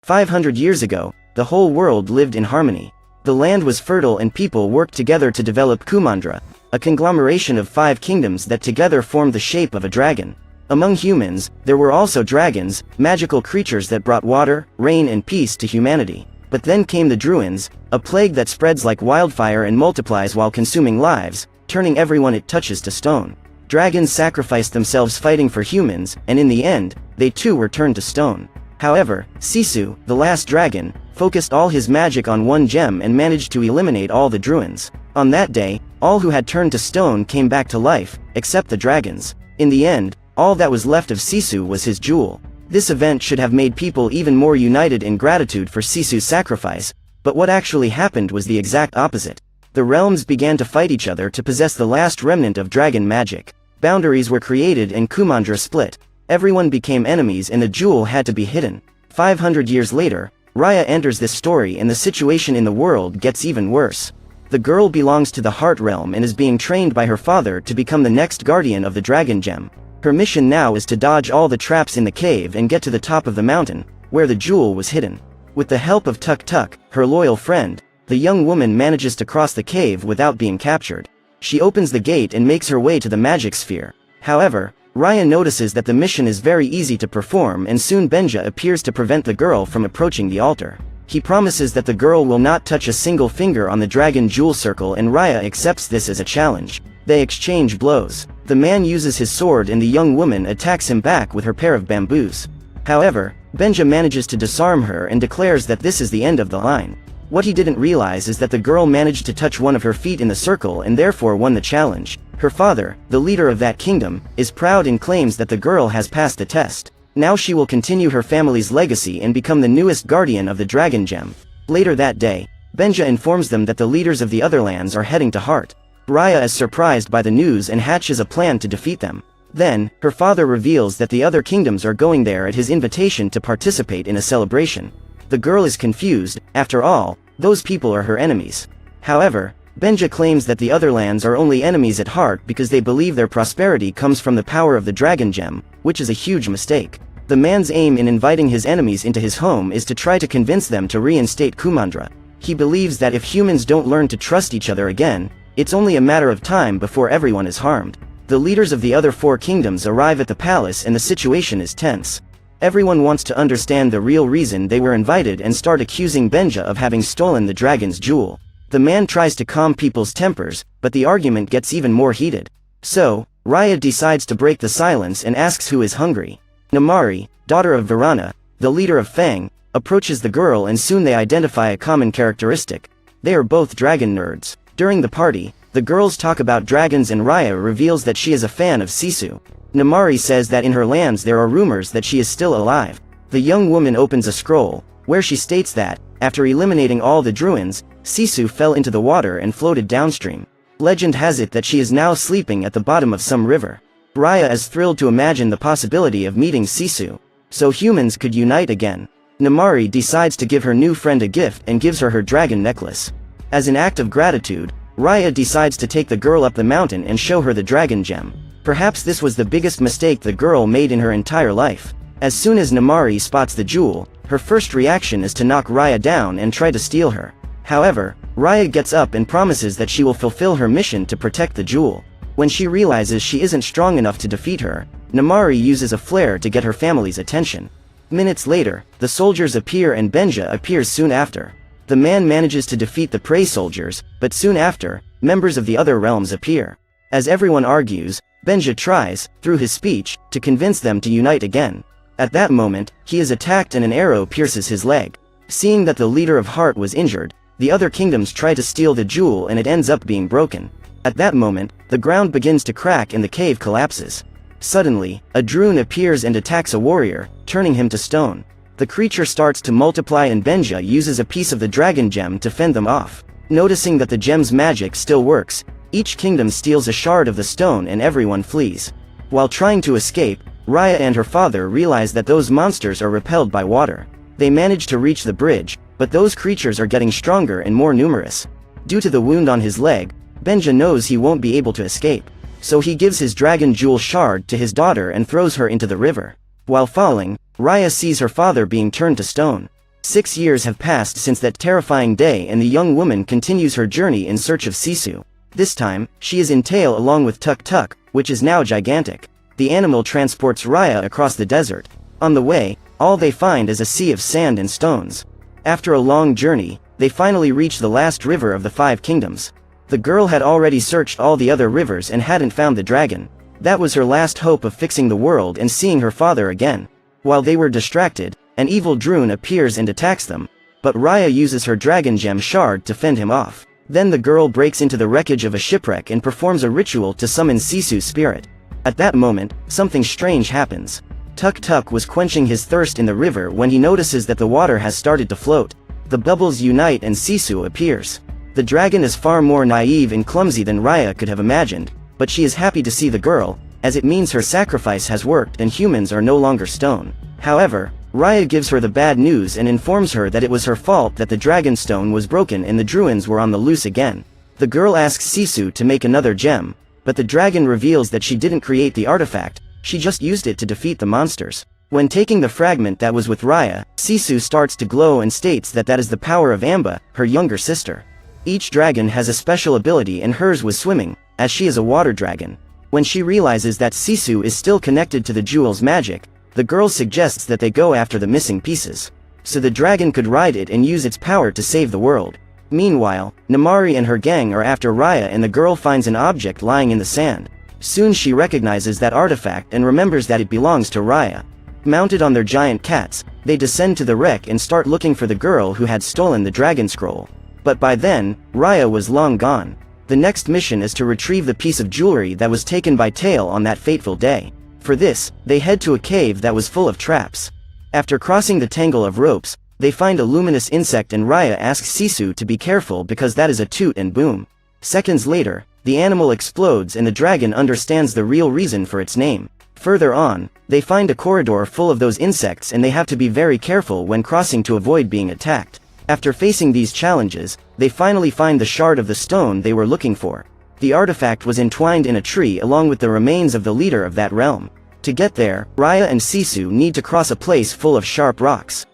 500 years ago, the whole world lived in harmony. The land was fertile and people worked together to develop Kumandra, a conglomeration of 5 kingdoms that together formed the shape of a dragon. Among humans, there were also dragons, magical creatures that brought water, rain and peace to humanity. But then came the Druids, a plague that spreads like wildfire and multiplies while consuming lives, turning everyone it touches to stone. Dragons sacrificed themselves fighting for humans, and in the end, they too were turned to stone. However, Sisu, the last dragon, focused all his magic on one gem and managed to eliminate all the Druids. On that day, all who had turned to stone came back to life, except the dragons. In the end, all that was left of Sisu was his jewel. This event should have made people even more united in gratitude for Sisu's sacrifice, but what actually happened was the exact opposite. The realms began to fight each other to possess the last remnant of dragon magic. Boundaries were created and Kumandra split. Everyone became enemies and the jewel had to be hidden. 500 years later, Raya enters this story and the situation in the world gets even worse. The girl belongs to the Heart Realm and is being trained by her father to become the next guardian of the Dragon Gem. Her mission now is to dodge all the traps in the cave and get to the top of the mountain, where the jewel was hidden. With the help of Tuk Tuk, her loyal friend, the young woman manages to cross the cave without being captured. She opens the gate and makes her way to the magic sphere. However, Raya notices that the mission is very easy to perform and soon Benja appears to prevent the girl from approaching the altar. He promises that the girl will not touch a single finger on the dragon jewel circle and Raya accepts this as a challenge. They exchange blows. The man uses his sword and the young woman attacks him back with her pair of bamboos. However, Benja manages to disarm her and declares that this is the end of the line. What he didn't realize is that the girl managed to touch one of her feet in the circle and therefore won the challenge. Her father, the leader of that kingdom, is proud and claims that the girl has passed the test. Now she will continue her family's legacy and become the newest guardian of the Dragon Gem. Later that day, Benja informs them that the leaders of the other lands are heading to Heart. Raya is surprised by the news and hatches a plan to defeat them. Then, her father reveals that the other kingdoms are going there at his invitation to participate in a celebration. The girl is confused. After all, those people are her enemies. However, Benja claims that the other lands are only enemies at heart because they believe their prosperity comes from the power of the Dragon Gem, which is a huge mistake. The man's aim in inviting his enemies into his home is to try to convince them to reinstate Kumandra. He believes that if humans don't learn to trust each other again, it's only a matter of time before everyone is harmed. The leaders of the other 4 kingdoms arrive at the palace and the situation is tense. Everyone wants to understand the real reason they were invited and start accusing Benja of having stolen the dragon's jewel. The man tries to calm people's tempers, but the argument gets even more heated. So, Raya decides to break the silence and asks who is hungry. Namari, daughter of Varana, the leader of Fang, approaches the girl and soon they identify a common characteristic. They are both dragon nerds. During the party, the girls talk about dragons and Raya reveals that she is a fan of Sisu. Namari says that in her lands there are rumors that she is still alive. The young woman opens a scroll, where she states that, after eliminating all the Druids, Sisu fell into the water and floated downstream. Legend has it that she is now sleeping at the bottom of some river. Raya is thrilled to imagine the possibility of meeting Sisu, so humans could unite again. Namari decides to give her new friend a gift and gives her her dragon necklace. As an act of gratitude, Raya decides to take the girl up the mountain and show her the dragon gem. Perhaps this was the biggest mistake the girl made in her entire life. As soon as Namari spots the jewel, her first reaction is to knock Raya down and try to steal her. However, Raya gets up and promises that she will fulfill her mission to protect the jewel. When she realizes she isn't strong enough to defeat her, Namari uses a flare to get her family's attention. Minutes later, the soldiers appear and Benja appears soon after. The man manages to defeat the prey soldiers, but soon after, members of the other realms appear. As everyone argues, Benja tries, through his speech, to convince them to unite again. At that moment, he is attacked and an arrow pierces his leg. Seeing that the leader of Heart was injured, the other kingdoms try to steal the jewel and it ends up being broken. At that moment, the ground begins to crack and the cave collapses. Suddenly, a Druid appears and attacks a warrior, turning him to stone. The creature starts to multiply and Benja uses a piece of the dragon gem to fend them off. Noticing that the gem's magic still works, each kingdom steals a shard of the stone and everyone flees. While trying to escape, Raya and her father realize that those monsters are repelled by water. They manage to reach the bridge, but those creatures are getting stronger and more numerous. Due to the wound on his leg, Benja knows he won't be able to escape. So he gives his dragon jewel shard to his daughter and throws her into the river. While falling, Raya sees her father being turned to stone. 6 years have passed since that terrifying day, and the young woman continues her journey in search of Sisu. This time, she is in tail along with Tuk Tuk, which is now gigantic. The animal transports Raya across the desert. On the way, all they find is a sea of sand and stones. After a long journey, they finally reach the last river of the 5 kingdoms. The girl had already searched all the other rivers and hadn't found the dragon. That was her last hope of fixing the world and seeing her father again. While they were distracted, an evil Droon appears and attacks them, but Raya uses her dragon gem shard to fend him off. Then the girl breaks into the wreckage of a shipwreck and performs a ritual to summon Sisu's spirit. At that moment, something strange happens. Tuk Tuk was quenching his thirst in the river when he notices that the water has started to float. The bubbles unite and Sisu appears. The dragon is far more naive and clumsy than Raya could have imagined, but she is happy to see the girl, as it means her sacrifice has worked and humans are no longer stone. However, Raya gives her the bad news and informs her that it was her fault that the dragon stone was broken and the Druins were on the loose again. The girl asks Sisu to make another gem, but the dragon reveals that she didn't create the artifact, she just used it to defeat the monsters. When taking the fragment that was with Raya, Sisu starts to glow and states that that is the power of Amba, her younger sister. Each dragon has a special ability and hers was swimming, as she is a water dragon. When she realizes that Sisu is still connected to the jewel's magic, the girl suggests that they go after the missing pieces, so the dragon could ride it and use its power to save the world. Meanwhile, Namari and her gang are after Raya and the girl finds an object lying in the sand. Soon she recognizes that artifact and remembers that it belongs to Raya. Mounted on their giant cats, they descend to the wreck and start looking for the girl who had stolen the dragon scroll. But by then, Raya was long gone. The next mission is to retrieve the piece of jewelry that was taken by Tail on that fateful day. For this, they head to a cave that was full of traps. After crossing the tangle of ropes, they find a luminous insect and Raya asks Sisu to be careful because that is a toot and boom. Seconds later, the animal explodes and the dragon understands the real reason for its name. Further on, they find a corridor full of those insects and they have to be very careful when crossing to avoid being attacked. After facing these challenges, they finally find the shard of the stone they were looking for. The artifact was entwined in a tree along with the remains of the leader of that realm. To get there, Raya and Sisu need to cross a place full of sharp rocks.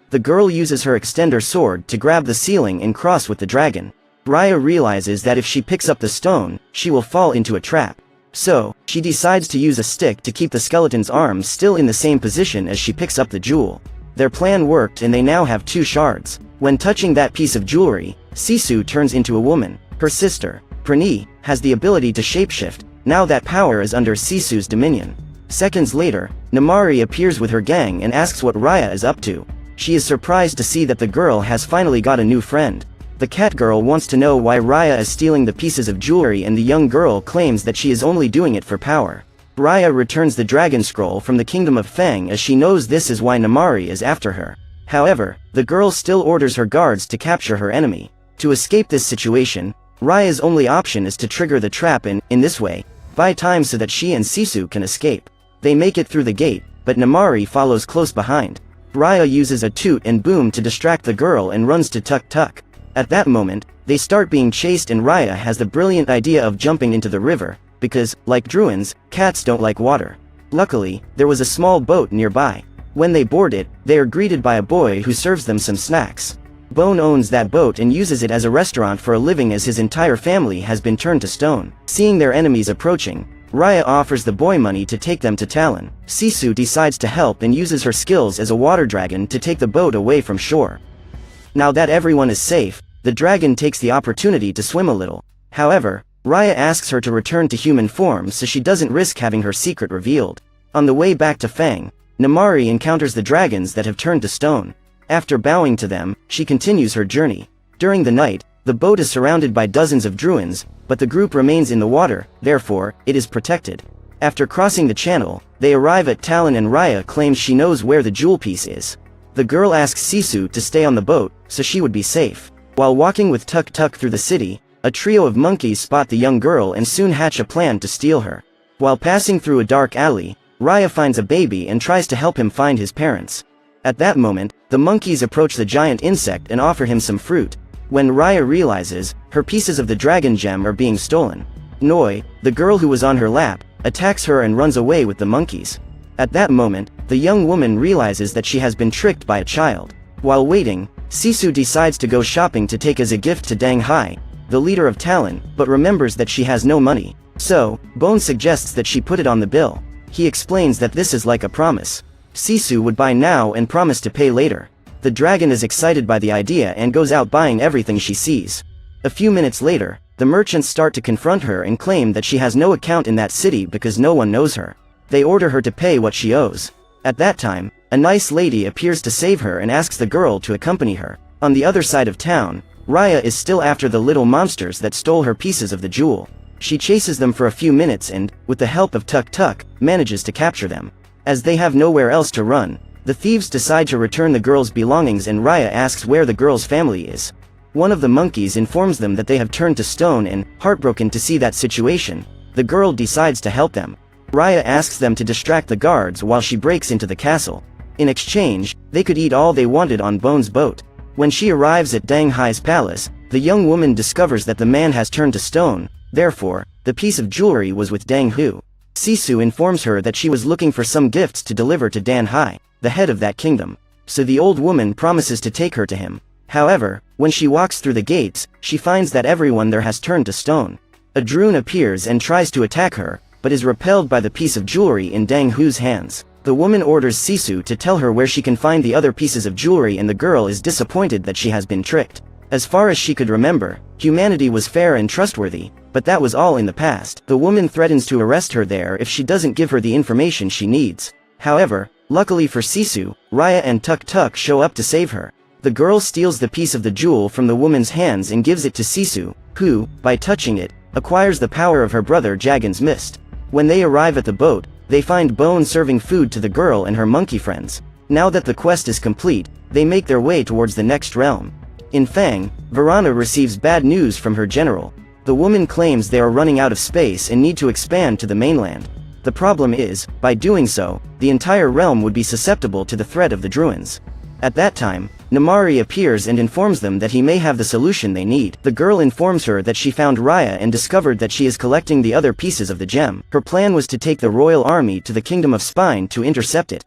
The girl uses her extender sword to grab the ceiling and cross with the dragon. Raya realizes that if she picks up the stone, she will fall into a trap. So, she decides to use a stick to keep the skeleton's arms still in the same position as she picks up the jewel. Their plan worked and they now have 2 shards. When touching that piece of jewelry, Sisu turns into a woman. Her sister, Prani, has the ability to shapeshift. Now that power is under Sisu's dominion. Seconds later, Namari appears with her gang and asks what Raya is up to. She is surprised to see that the girl has finally got a new friend. The cat girl wants to know why Raya is stealing the pieces of jewelry and the young girl claims that she is only doing it for power. Raya returns the dragon scroll from the kingdom of Fang as she knows this is why Namari is after her. However, the girl still orders her guards to capture her enemy. To escape this situation, Raya's only option is to trigger the trap and, in this way, buy time so that she and Sisu can escape. They make it through the gate, but Namari follows close behind. Raya uses a toot and boom to distract the girl and runs to Tuk Tuk. At that moment, they start being chased and Raya has the brilliant idea of jumping into the river, because, like Druins, cats don't like water. Luckily, there was a small boat nearby. When they board it, they are greeted by a boy who serves them some snacks. Bone owns that boat and uses it as a restaurant for a living as his entire family has been turned to stone. Seeing their enemies approaching, Raya offers the boy money to take them to Talon. Sisu decides to help and uses her skills as a water dragon to take the boat away from shore. Now that everyone is safe, the dragon takes the opportunity to swim a little. However, Raya asks her to return to human form so she doesn't risk having her secret revealed. On the way back to Fang, Namari encounters the dragons that have turned to stone. After bowing to them, she continues her journey. During the night, the boat is surrounded by dozens of Druins, but the group remains in the water, therefore, it is protected. After crossing the channel, they arrive at Talon and Raya claims she knows where the jewel piece is. The girl asks Sisu to stay on the boat, so she would be safe. While walking with Tuk Tuk through the city, a trio of monkeys spot the young girl and soon hatch a plan to steal her. While passing through a dark alley, Raya finds a baby and tries to help him find his parents. At that moment, the monkeys approach the giant insect and offer him some fruit. When Raya realizes, her pieces of the dragon gem are being stolen. Noi, the girl who was on her lap, attacks her and runs away with the monkeys. At that moment, the young woman realizes that she has been tricked by a child. While waiting, Sisu decides to go shopping to take as a gift to Dang Hai, the leader of Talon, but remembers that she has no money. So, Bone suggests that she put it on the bill. He explains that this is like a promise. Sisu would buy now and promise to pay later. The dragon is excited by the idea and goes out buying everything she sees. A few minutes later, the merchants start to confront her and claim that she has no account in that city because no one knows her. They order her to pay what she owes. At that time, a nice lady appears to save her and asks the girl to accompany her. On the other side of town, Raya is still after the little monsters that stole her pieces of the jewel. She chases them for a few minutes and, with the help of Tuk Tuk, manages to capture them. As they have nowhere else to run, the thieves decide to return the girl's belongings and Raya asks where the girl's family is. One of the monkeys informs them that they have turned to stone and, heartbroken to see that situation, the girl decides to help them. Raya asks them to distract the guards while she breaks into the castle. In exchange, they could eat all they wanted on Bone's boat. When she arrives at Dang Hai's palace, the young woman discovers that the man has turned to stone, therefore, the piece of jewelry was with Dang Hu. Sisu informs her that she was looking for some gifts to deliver to Dan Hai, the head of that kingdom. So the old woman promises to take her to him. However, when she walks through the gates, she finds that everyone there has turned to stone. A drone appears and tries to attack her, but is repelled by the piece of jewelry in Dang Hu's hands. The woman orders Sisu to tell her where she can find the other pieces of jewelry and the girl is disappointed that she has been tricked. As far as she could remember, humanity was fair and trustworthy, but that was all in the past. The woman threatens to arrest her there if she doesn't give her the information she needs. However, luckily for Sisu, Raya and Tuk Tuk show up to save her. The girl steals the piece of the jewel from the woman's hands and gives it to Sisu, who, by touching it, acquires the power of her brother Jagan's mist. When they arrive at the boat, they find Bone serving food to the girl and her monkey friends. Now that the quest is complete, they make their way towards the next realm. In Fang, Varana receives bad news from her general. The woman claims they are running out of space and need to expand to the mainland. The problem is, by doing so, the entire realm would be susceptible to the threat of the Druins. At that time, Namari appears and informs them that he may have the solution they need. The girl informs her that she found Raya and discovered that she is collecting the other pieces of the gem. Her plan was to take the royal army to the Kingdom of Spine to intercept it.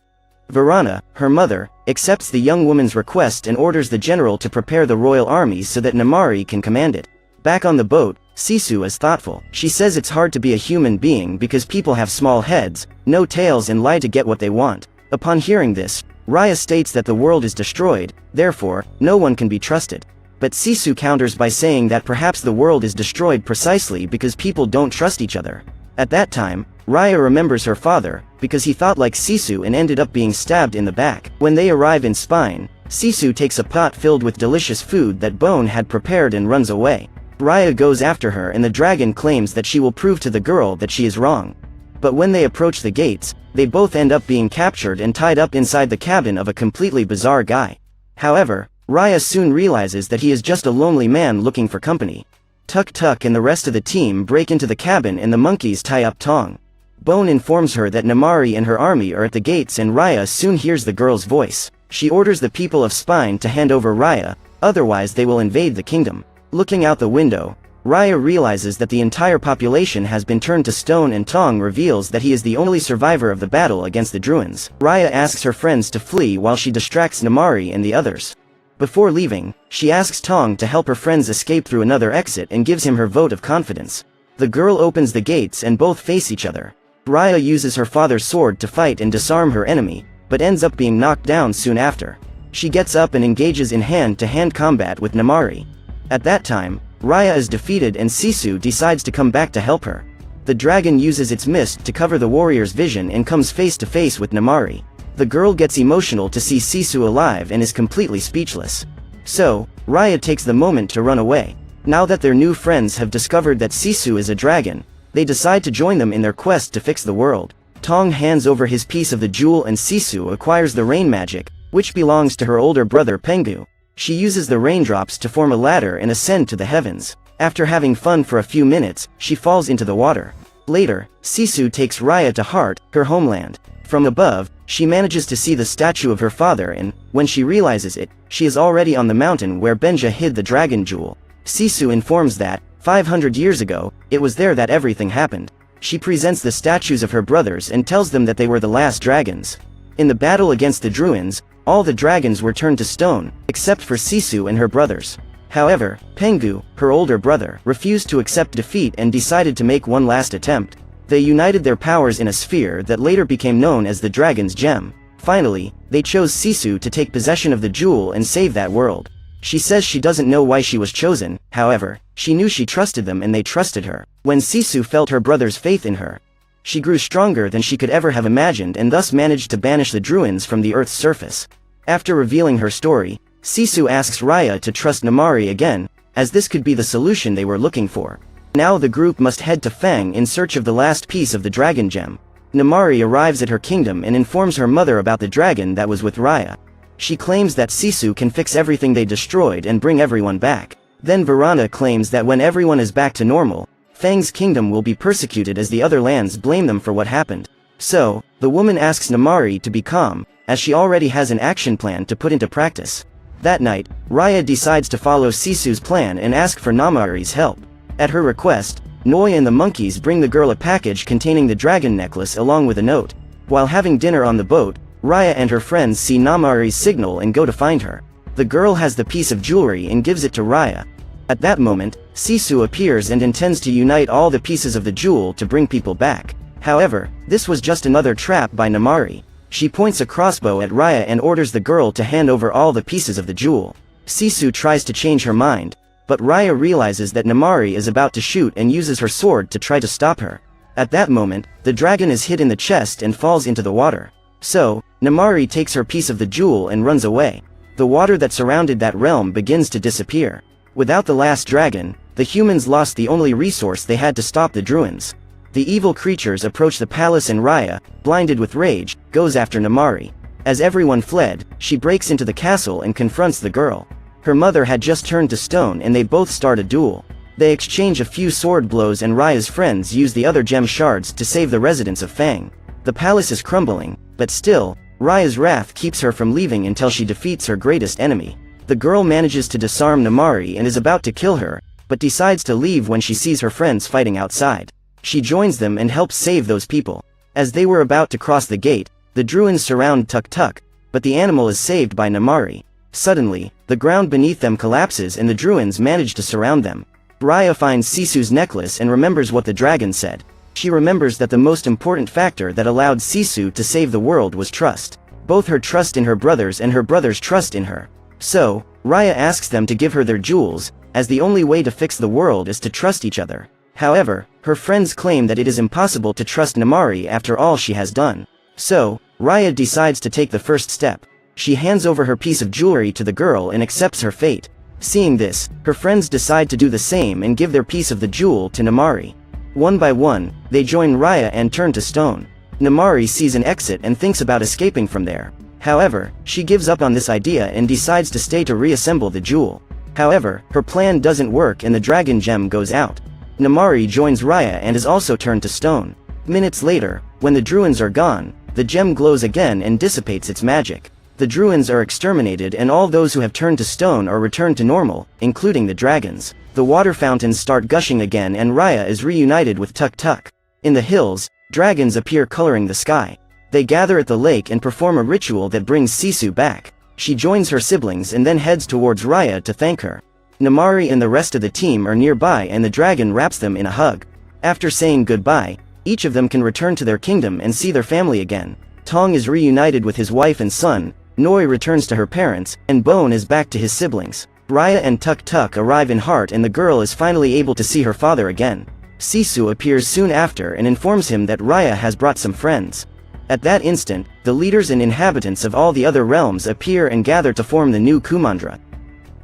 Varana, her mother, accepts the young woman's request and orders the general to prepare the royal army so that Namari can command it. Back on the boat, Sisu is thoughtful. She says it's hard to be a human being because people have small heads, no tails and lie to get what they want. Upon hearing this, Raya states that the world is destroyed, therefore, no one can be trusted. But Sisu counters by saying that perhaps the world is destroyed precisely because people don't trust each other. At that time, Raya remembers her father, because he thought like Sisu and ended up being stabbed in the back. When they arrive in Spine, Sisu takes a pot filled with delicious food that Bone had prepared and runs away. Raya goes after her and the dragon claims that she will prove to the girl that she is wrong. But when they approach the gates, they both end up being captured and tied up inside the cabin of a completely bizarre guy. However, Raya soon realizes that he is just a lonely man looking for company. Tuk Tuk and the rest of the team break into the cabin and the monkeys tie up Tong. Bone informs her that Namari and her army are at the gates and Raya soon hears the girl's voice. She orders the people of Spine to hand over Raya, otherwise they will invade the kingdom. Looking out the window, Raya realizes that the entire population has been turned to stone and Tong reveals that he is the only survivor of the battle against the Druins. Raya asks her friends to flee while she distracts Namari and the others. Before leaving, she asks Tong to help her friends escape through another exit and gives him her vote of confidence. The girl opens the gates and both face each other. Raya uses her father's sword to fight and disarm her enemy, but ends up being knocked down soon after. She gets up and engages in hand-to-hand combat with Namari. At that time, Raya is defeated and Sisu decides to come back to help her. The dragon uses its mist to cover the warrior's vision and comes face to face with Namari. The girl gets emotional to see Sisu alive and is completely speechless. So, Raya takes the moment to run away. Now that their new friends have discovered that Sisu is a dragon, they decide to join them in their quest to fix the world. Tong hands over his piece of the jewel and Sisu acquires the rain magic, which belongs to her older brother Pengu. She uses the raindrops to form a ladder and ascend to the heavens. After having fun for a few minutes, she falls into the water. Later, Sisu takes Raya to Heart, her homeland. From above, she manages to see the statue of her father and, when she realizes it, she is already on the mountain where Benja hid the dragon jewel. Sisu informs that, 500 years ago, it was there that everything happened. She presents the statues of her brothers and tells them that they were the last dragons. In the battle against the Druins, all the dragons were turned to stone, except for Sisu and her brothers. However, Pengu, her older brother, refused to accept defeat and decided to make one last attempt. They united their powers in a sphere that later became known as the Dragon's Gem. Finally, they chose Sisu to take possession of the jewel and save that world. She says she doesn't know why she was chosen, however, she knew she trusted them and they trusted her. When Sisu felt her brother's faith in her, she grew stronger than she could ever have imagined and thus managed to banish the Druins from the Earth's surface. After revealing her story, Sisu asks Raya to trust Namari again, as this could be the solution they were looking for. Now the group must head to Fang in search of the last piece of the Dragon Gem. Namari arrives at her kingdom and informs her mother about the dragon that was with Raya. She claims that Sisu can fix everything they destroyed and bring everyone back. Then Varana claims that when everyone is back to normal, Fang's kingdom will be persecuted as the other lands blame them for what happened. So, the woman asks Namari to be calm, as she already has an action plan to put into practice. That night, Raya decides to follow Sisu's plan and ask for Namari's help. At her request, Noi and the monkeys bring the girl a package containing the dragon necklace along with a note. While having dinner on the boat, Raya and her friends see Namari's signal and go to find her. The girl has the piece of jewelry and gives it to Raya. At that moment, Sisu appears and intends to unite all the pieces of the jewel to bring people back. However, this was just another trap by Namari. She points a crossbow at Raya and orders the girl to hand over all the pieces of the jewel. Sisu tries to change her mind, but Raya realizes that Namari is about to shoot and uses her sword to try to stop her. At that moment, the dragon is hit in the chest and falls into the water. So, Namari takes her piece of the jewel and runs away. The water that surrounded that realm begins to disappear. Without the last dragon, the humans lost the only resource they had to stop the Druins. The evil creatures approach the palace and Raya, blinded with rage, goes after Namari. As everyone fled, she breaks into the castle and confronts the girl. Her mother had just turned to stone and they both start a duel. They exchange a few sword blows and Raya's friends use the other gem shards to save the residents of Fang. The palace is crumbling, but still, Raya's wrath keeps her from leaving until she defeats her greatest enemy. The girl manages to disarm Namari and is about to kill her, but decides to leave when she sees her friends fighting outside. She joins them and helps save those people. As they were about to cross the gate, the Druins surround Tuk Tuk, but the animal is saved by Namari. Suddenly, the ground beneath them collapses and the Druins manage to surround them. Raya finds Sisu's necklace and remembers what the dragon said. She remembers that the most important factor that allowed Sisu to save the world was trust. Both her trust in her brothers and her brothers' trust in her. So, Raya asks them to give her their jewels, as the only way to fix the world is to trust each other. However, her friends claim that it is impossible to trust Namari after all she has done. So, Raya decides to take the first step. She hands over her piece of jewelry to the girl and accepts her fate. Seeing this, her friends decide to do the same and give their piece of the jewel to Namari. One by one, they join Raya and turn to stone. Namari sees an exit and thinks about escaping from there. However, she gives up on this idea and decides to stay to reassemble the jewel. However, her plan doesn't work and the dragon gem goes out. Namari joins Raya and is also turned to stone. Minutes later, when the Druins are gone, the gem glows again and dissipates its magic. The Druins are exterminated and all those who have turned to stone are returned to normal, including the dragons. The water fountains start gushing again and Raya is reunited with Tuk Tuk. In the hills, dragons appear coloring the sky. They gather at the lake and perform a ritual that brings Sisu back. She joins her siblings and then heads towards Raya to thank her. Namari and the rest of the team are nearby and the dragon wraps them in a hug. After saying goodbye, each of them can return to their kingdom and see their family again. Tong is reunited with his wife and son, Noi returns to her parents, and Bone is back to his siblings. Raya and Tuk Tuk arrive in Heart and the girl is finally able to see her father again. Sisu appears soon after and informs him that Raya has brought some friends. At that instant, the leaders and inhabitants of all the other realms appear and gather to form the new Kumandra.